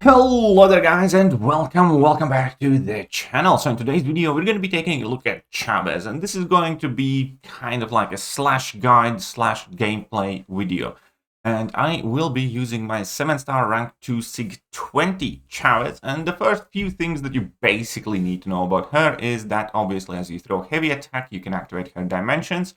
Hello there guys and welcome back to the channel. So in today's video we're going to be taking a look at Chavez, and this is going to be kind of like a slash guide slash gameplay video. And I will be using my 7-star rank 2 Sig 20 Chavez, and the first few things that you basically need to know about her is that obviously as you throw heavy attack you can activate her dimensions.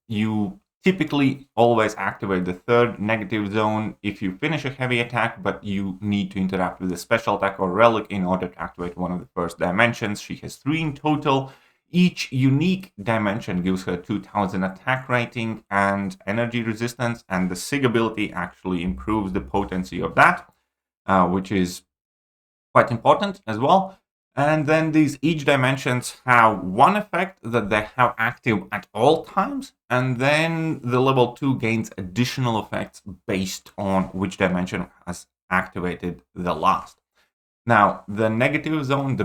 You typically always activate the third negative zone if you finish a heavy attack, but you need to interact with a special attack or relic in order to activate one of the first dimensions. She has 3 in total. Each unique dimension gives her 2000 attack rating and energy resistance, and the Sig ability actually improves the potency of that, which is quite important as well. And then each dimensions have one effect that they have active at all times, and then the level 2 gains additional effects based on which dimension has activated the last. Now, the negative zone, the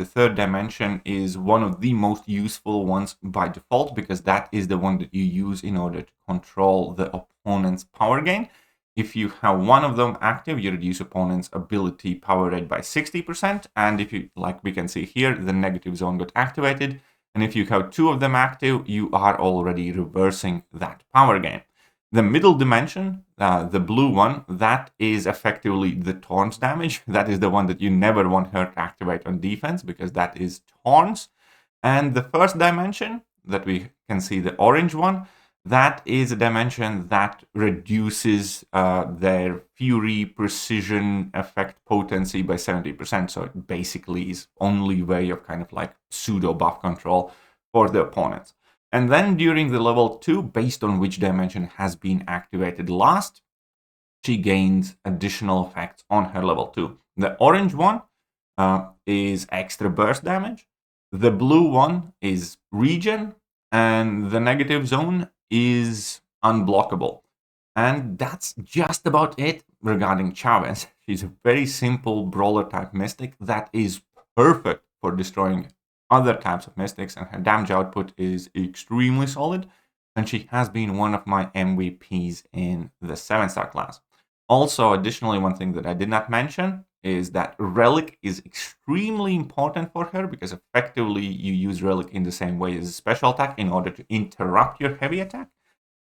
third dimension, is one of the most useful ones by default, because that is the one that you use in order to control the opponent's power gain. If you have one of them active, you reduce opponent's ability power rate by 60%. And if you, like we can see here, the negative zone got activated. And if you have 2 of them active, you are already reversing that power gain. The middle dimension, the blue one, that is effectively the taunts damage. That is the one that you never want her to activate on defense, because that is taunts. And the first dimension that we can see, the orange one, that is a dimension that reduces their fury precision effect potency by 70%. So it basically is only way of kind of like pseudo buff control for the opponents. And then during the level 2, based on which dimension has been activated last, she gains additional effects on her level 2. The orange one is extra burst damage. The blue one is regen, and the negative zone is unblockable. And that's just about it regarding Chavez. She's a very simple brawler type mystic that is perfect for destroying other types of mystics, and her damage output is extremely solid, and she has been one of my MVPs in the 7-star class. Also, additionally, one thing that I did not mention is that relic is extremely important for her, because effectively you use relic in the same way as a special attack in order to interrupt your heavy attack.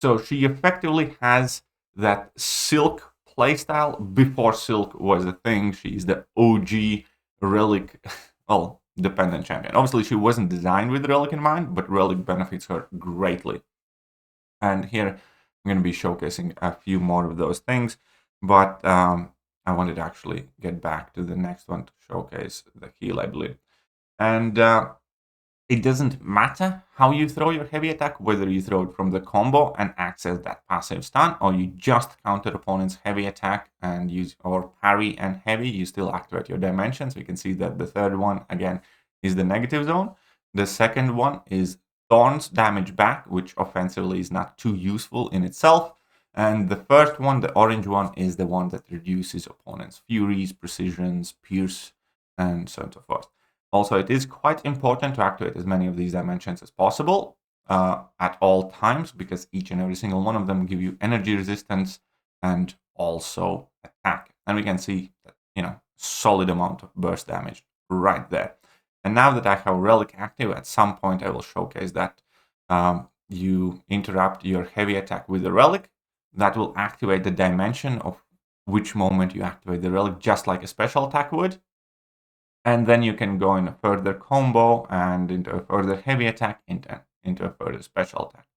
So she effectively has that Silk playstyle before Silk was a thing. She's the OG relic, well, dependent champion. Obviously, she wasn't designed with relic in mind, but relic benefits her greatly. And here I'm going to be showcasing a few more of those things, but I wanted to actually get back to the next one to showcase the heal, I believe. And it doesn't matter how you throw your heavy attack, whether you throw it from the combo and access that passive stun, or you just counter opponent's heavy attack and use or parry and heavy, you still activate your dimensions. We can see that the third one, again, is the negative zone. The second one is Thorns damage back, which offensively is not too useful in itself. And the first one, the orange one, is the one that reduces opponent's furies, precisions, pierce, and so on and so forth. Also, it is quite important to activate as many of these dimensions as possible at all times, because each and every single one of them give you energy resistance and also attack. And we can see that, solid amount of burst damage right there. And now that I have relic active, at some point I will showcase that you interrupt your heavy attack with the relic. That will activate the dimension of which moment you activate the relic, just like a special attack would. And then you can go in a further combo and into a further heavy attack, into a further special attack.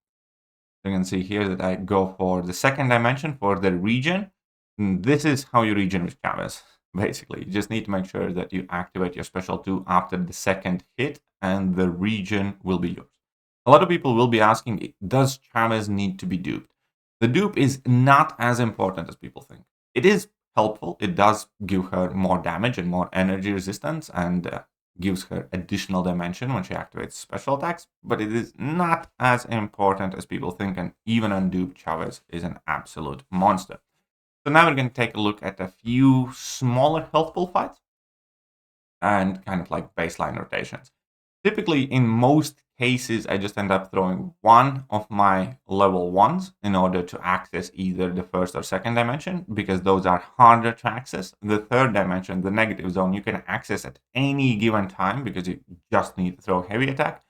You can see here that I go for the second dimension for the regen. And this is how you regen with Chavez. Basically, you just need to make sure that you activate your special 2 after the second hit, and the regen will be yours. A lot of people will be asking, does Chavez need to be duped? The dupe is not as important as people think. It is helpful. It does give her more damage and more energy resistance, and gives her additional dimension when she activates special attacks, but it is not as important as people think, and even unduped, Chavez is an absolute monster. So now we're going to take a look at a few smaller healthful fights and kind of like baseline rotations. Typically, in most cases, I just end up throwing one of my level 1s in order to access either the first or second dimension, because those are harder to access. The third dimension, the negative zone, you can access at any given time because you just need to throw heavy attack.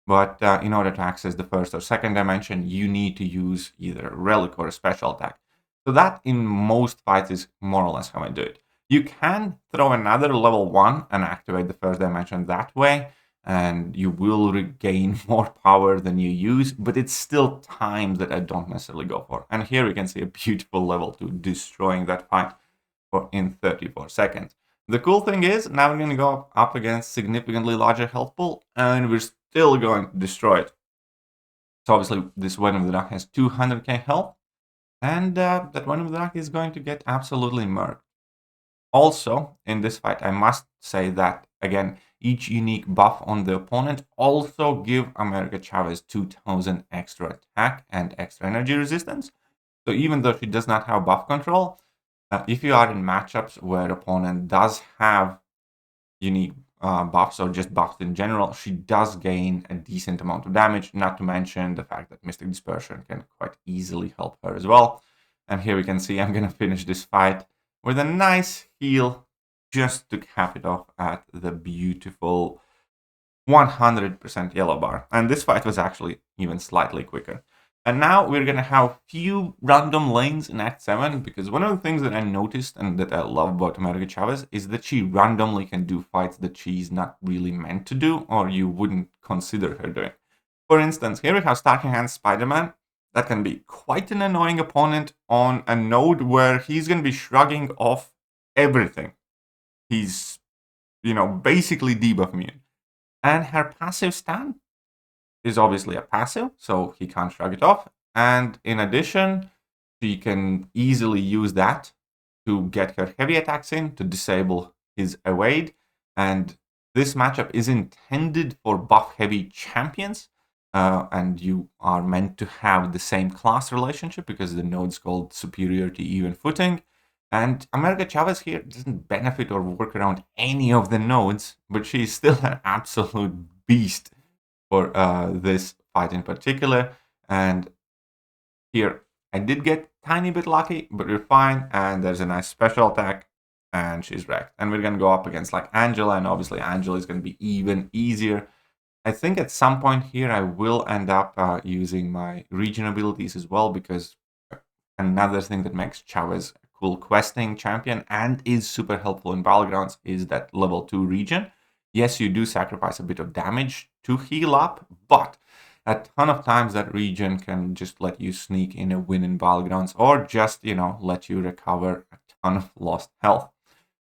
But in order to access the first or second dimension, you need to use either a relic or a special attack. So that in most fights is more or less how I do it. You can throw another level 1 and activate the first dimension that way, and you will regain more power than you use, but it's still time that I don't necessarily go for. And here we can see a beautiful level 2 destroying that fight in 34 seconds. The cool thing is, now we're going to go up against significantly larger health pool, and we're still going to destroy it. So obviously, this Venom of the Duck has 200k health, and that Venom of the Duck is going to get absolutely murked. Also, in this fight, I must say that, again, each unique buff on the opponent also give America Chavez 2000 extra attack and extra energy resistance. So even though she does not have buff control, if you are in matchups where opponent does have unique buffs or just buffs in general, she does gain a decent amount of damage, not to mention the fact that Mystic Dispersion can quite easily help her as well. And here we can see I'm going to finish this fight with a nice heal just to cap it off at the beautiful 100% yellow bar. And this fight was actually even slightly quicker. And now we're going to have few random lanes in Act 7, because one of the things that I noticed and that I love about America Chavez is that she randomly can do fights that she's not really meant to do, or you wouldn't consider her doing. For instance, here we have Starking Hand Spider-Man. That can be quite an annoying opponent on a node where he's going to be shrugging off everything. He's, basically debuff immune. And her passive stun is obviously a passive, so he can't shrug it off. And in addition, she can easily use that to get her heavy attacks in, to disable his evade. And this matchup is intended for buff-heavy champions, and you are meant to have the same class relationship because the node's called superiority even footing. And America Chavez here doesn't benefit or work around any of the nodes, but she's still an absolute beast for this fight in particular. And here I did get tiny bit lucky, but we're fine. And there's a nice special attack, and she's wrecked. And we're going to go up against like Angela, and obviously Angela is going to be even easier. I think at some point here I will end up using my region abilities as well, because another thing that makes Chavez a cool questing champion and is super helpful in Battlegrounds is that level 2 region. Yes, you do sacrifice a bit of damage to heal up, but a ton of times that region can just let you sneak in a win in Battlegrounds, or just, let you recover a ton of lost health.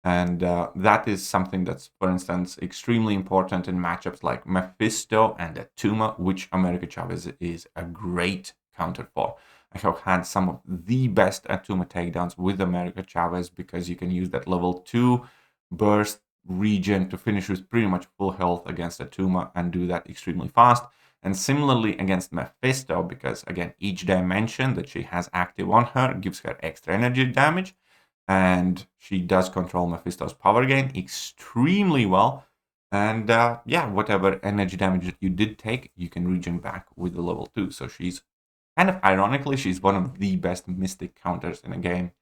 And that is something that's, for instance, extremely important in matchups like Mephisto and Atuma, which America Chavez is a great counter for. I have had some of the best Atuma takedowns with America Chavez, because you can use that level 2 burst region to finish with pretty much full health against Atuma and do that extremely fast. And similarly against Mephisto, because again, each dimension that she has active on her gives her extra energy damage, and she does control Mephisto's power gain extremely well. And whatever energy damage that you did take, you can regen back with the level 2. So she's kind of ironically, she's one of the best mystic counters in a game.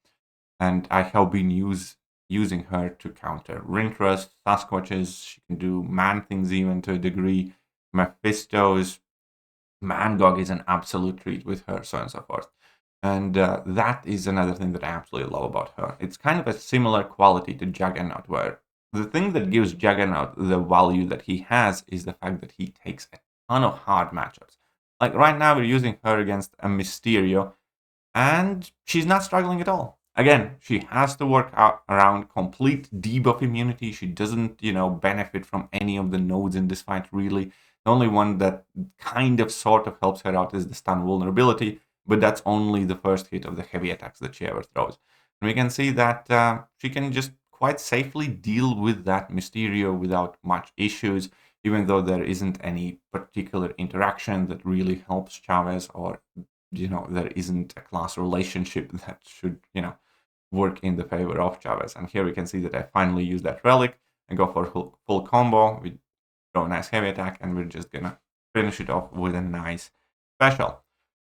And I have been using her to counter Rintras, Sasquatches. She can do man things even to a degree. Mephisto's Mangog is an absolute treat with her, so on and so forth. And that is another thing that I absolutely love about her. It's kind of a similar quality to Juggernaut, where the thing that gives Juggernaut the value that he has is the fact that he takes a ton of hard matchups. Like right now, we're using her against a Mysterio, and she's not struggling at all. Again, she has to work out around complete debuff immunity. She doesn't, benefit from any of the nodes in this fight, really. The only one that kind of sort of helps her out is the stun vulnerability, but that's only the first hit of the heavy attacks that she ever throws. And we can see that she can just quite safely deal with that Mysterio without much issues, even though there isn't any particular interaction that really helps Chavez, or, there isn't a class relationship that should, work in the favor of Chavez. And here we can see that I finally use that relic and go for full combo with throw a nice heavy attack, and we're just gonna finish it off with a nice special.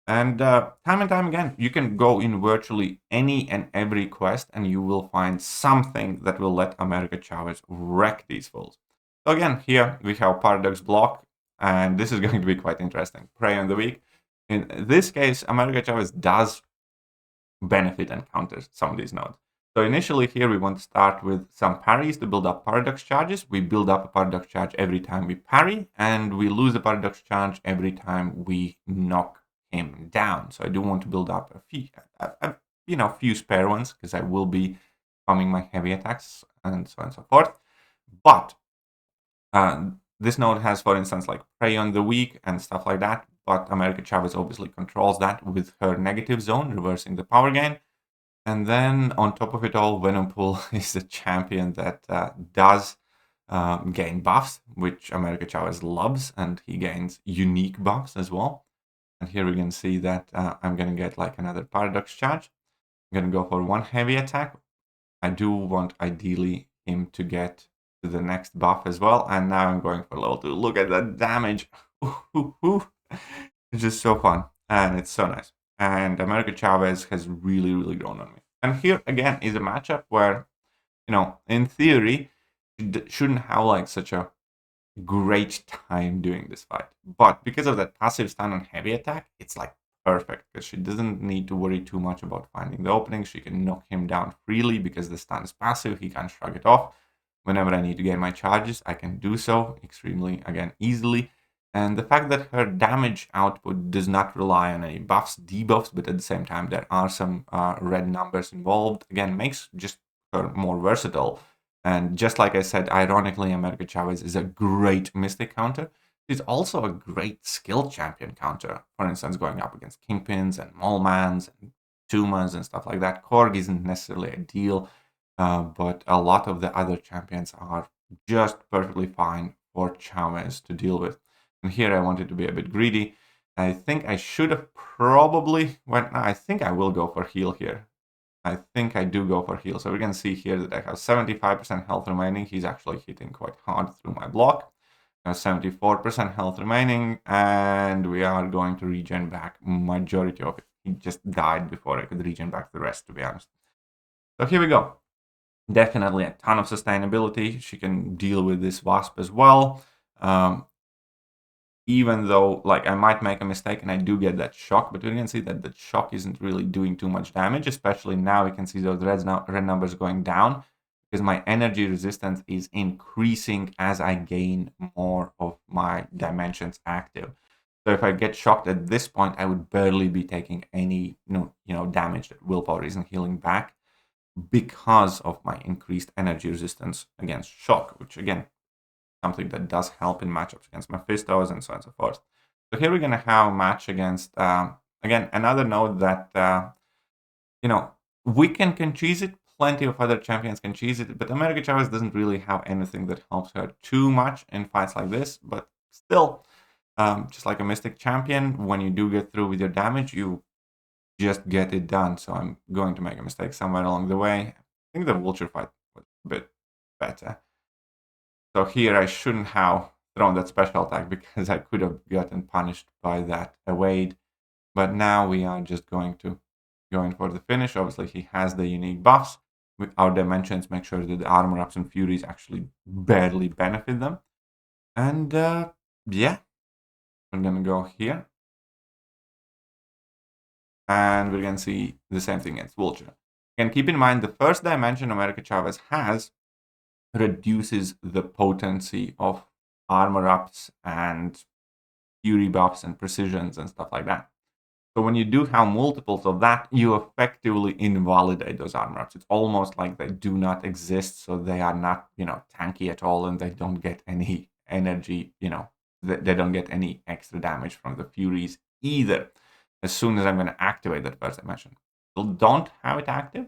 And time and time again, you can go in virtually any and every quest, and you will find something that will let America Chavez wreck these fools. So again, here we have Paradox Block, and this is going to be quite interesting. Prey on the Weak. In this case, America Chavez does benefit and counter some of these nodes. So initially here we want to start with some parries to build up paradox charges. We build up a paradox charge every time we parry, and we lose a paradox charge every time we knock him down. So I do want to build up a few spare ones, because I will be farming my heavy attacks and so on and so forth. But this node has, for instance, like Prey on the Weak and stuff like that. But America Chavez obviously controls that with her negative zone, reversing the power gain. And then on top of it all, Venompool is a champion that does gain buffs, which America Chavez loves, and he gains unique buffs as well. And here we can see that I'm going to get like another paradox charge. I'm going to go for one heavy attack. I do want ideally him to get to the next buff as well. And now I'm going for level 2. Look at that damage. It's just so fun. And it's so nice. And America Chavez has really, really grown on me. And here again is a matchup where, in theory, you shouldn't have like such a great time doing this fight. But because of that passive stun on heavy attack, it's like perfect, because she doesn't need to worry too much about finding the opening. She can knock him down freely because the stun is passive. He can't shrug it off. Whenever I need to gain my charges, I can do so extremely, again, easily. And the fact that her damage output does not rely on any buffs, debuffs, but at the same time there are some red numbers involved, again, makes just her more versatile. And just like I said, ironically, America Chavez is a great Mystic counter. She's also a great skill champion counter. For instance, going up against Kingpins and Maulmans and Tumas and stuff like that. Korg isn't necessarily ideal, but a lot of the other champions are just perfectly fine for Chavez to deal with. And here I wanted to be a bit greedy. I think I should have probably I think I will go for heal here. I think I do go for heal. So we can see here that I have 75% health remaining. He's actually hitting quite hard through my block. I have 74% health remaining, and we are going to regen back majority of it. He just died before I could regen back the rest, to be honest. So here we go. Definitely a ton of sustainability. She can deal with this Wasp as well. Even though, like, I might make a mistake and I do get that shock, but we can see that the shock isn't really doing too much damage, especially now we can see those red numbers going down, because my energy resistance is increasing as I gain more of my dimensions active. So if I get shocked at this point, I would barely be taking any damage that willpower isn't healing back, because of my increased energy resistance against shock, which again, something that does help in matchups against Mephistos and so on and so forth. So here we're going to have a match against, again, another node that, Wiccan can cheese it. Plenty of other champions can cheese it, but America Chavez doesn't really have anything that helps her too much in fights like this. But still, just like a Mystic champion, when you do get through with your damage, you just get it done. So I'm going to make a mistake somewhere along the way. I think the Vulture fight was a bit better. So here I shouldn't have thrown that special attack, because I could have gotten punished by that evade. But now we are just going for the finish. Obviously, he has the unique buffs. With our dimensions, make sure that the armor ups and furies actually barely benefit them. And yeah, we're going to go here. And we're going to see the same thing against Vulture. And keep in mind, the first dimension America Chavez has reduces the potency of armor ups and fury buffs and precisions and stuff like that. So when you do have multiples of that, you effectively invalidate those armor ups. It's almost like they do not exist, so they are not, tanky at all, and they don't get any energy, they don't get any extra damage from the furies either. As soon as I'm going to activate that first dimension. Still don't have it active,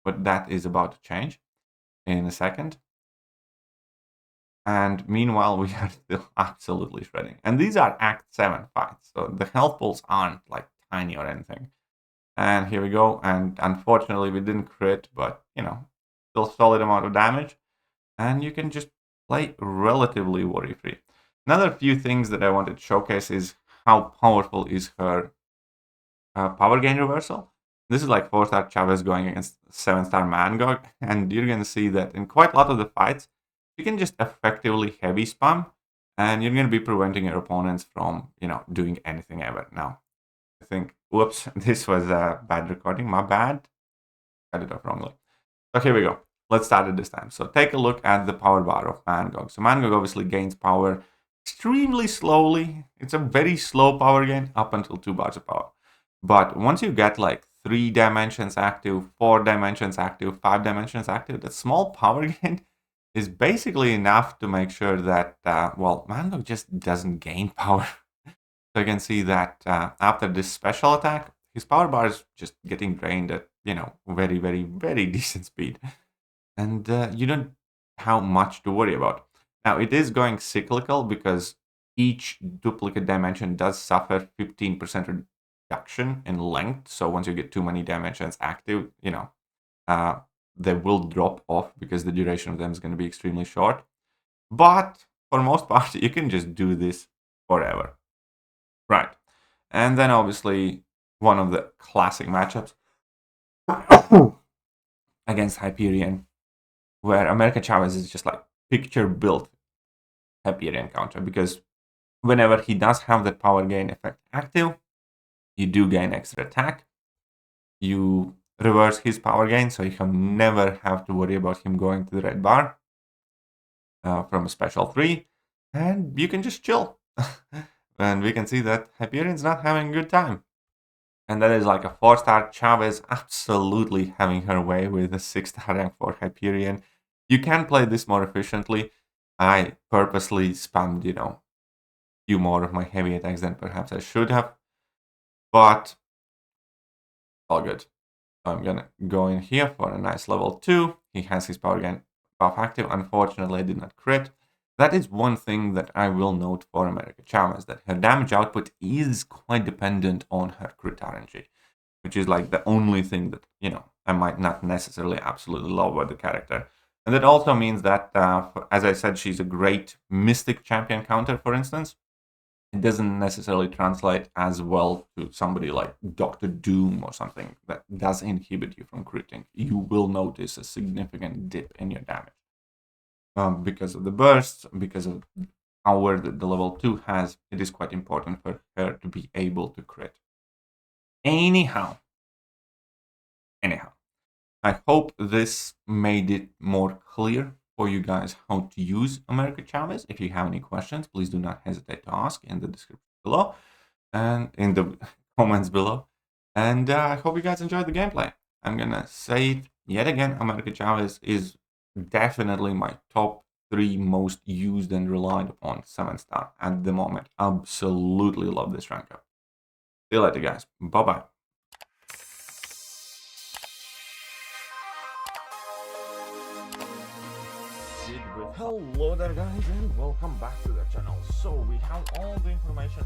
but that is about to change in a second. And meanwhile, we are still absolutely shredding. And these are Act 7 fights, so the health pools aren't like tiny or anything. And here we go. And unfortunately, we didn't crit, but, still solid amount of damage. And you can just play relatively worry-free. Another few things that I wanted to showcase is how powerful is her power gain reversal. This is like 4-star Chavez going against 7-star MCOC, and you're going to see that in quite a lot of the fights, you can just effectively heavy spam, and you're going to be preventing your opponents from, doing anything ever. Now, I think, whoops, this was a bad recording, my bad. Cut it off wrongly. So here we go. Let's start it this time. So take a look at the power bar of MCOC. So MCOC obviously gains power extremely slowly. It's a very slow power gain up until 2 bars of power. But once you get like 3 dimensions active, 4 dimensions active, 5 dimensions active, that small power gain is basically enough to make sure that, MCOC just doesn't gain power. So you can see that after this special attack, his power bar is just getting drained at, very, very, very decent speed. And you don't have much to worry about. Now, it is going cyclical because each duplicate dimension does suffer 15% reduction in length. So once you get too many dimensions active, they will drop off because the duration of them is going to be extremely short. But for the most part, you can just do this forever. Right. And then obviously one of the classic matchups against Hyperion, where America Chavez is just like picture built Hyperion counter, because whenever he does have that power gain effect active, you do gain extra attack. You reverse his power gain, so you can never have to worry about him going to the red bar from a special 3, and you can just chill. And we can see that Hyperion's not having a good time. And that is like a 4-star Chavez absolutely having her way with a 6-star rank for Hyperion. You can play this more efficiently. I purposely spammed, few more of my heavy attacks than perhaps I should have. But all good. So I'm gonna go in here for a nice level 2. He has his power gain buff active. Unfortunately, I did not crit. That is one thing that I will note for America Chavez, that her damage output is quite dependent on her crit RNG, which is like the only thing that, I might not necessarily absolutely love about the character. And that also means that, as I said, she's a great Mystic champion counter, for instance. It doesn't necessarily translate as well to somebody like Dr. Doom or something that does inhibit you from critting. You will notice a significant dip in your damage. Because of the bursts, because of power that the level 2 has, it is quite important for her to be able to crit. Anyhow, I hope this made it more clear for you guys how to use America Chavez. If you have any questions, please do not hesitate to ask in the description below and in the comments below. And I hope you guys enjoyed the gameplay. I'm gonna say it yet again, America Chavez is definitely my top 3 most used and relied upon 7-star at the moment. Absolutely love this rank up. See you later, guys. Bye-bye. Hello there, guys, and welcome back to the channel. So we have all the information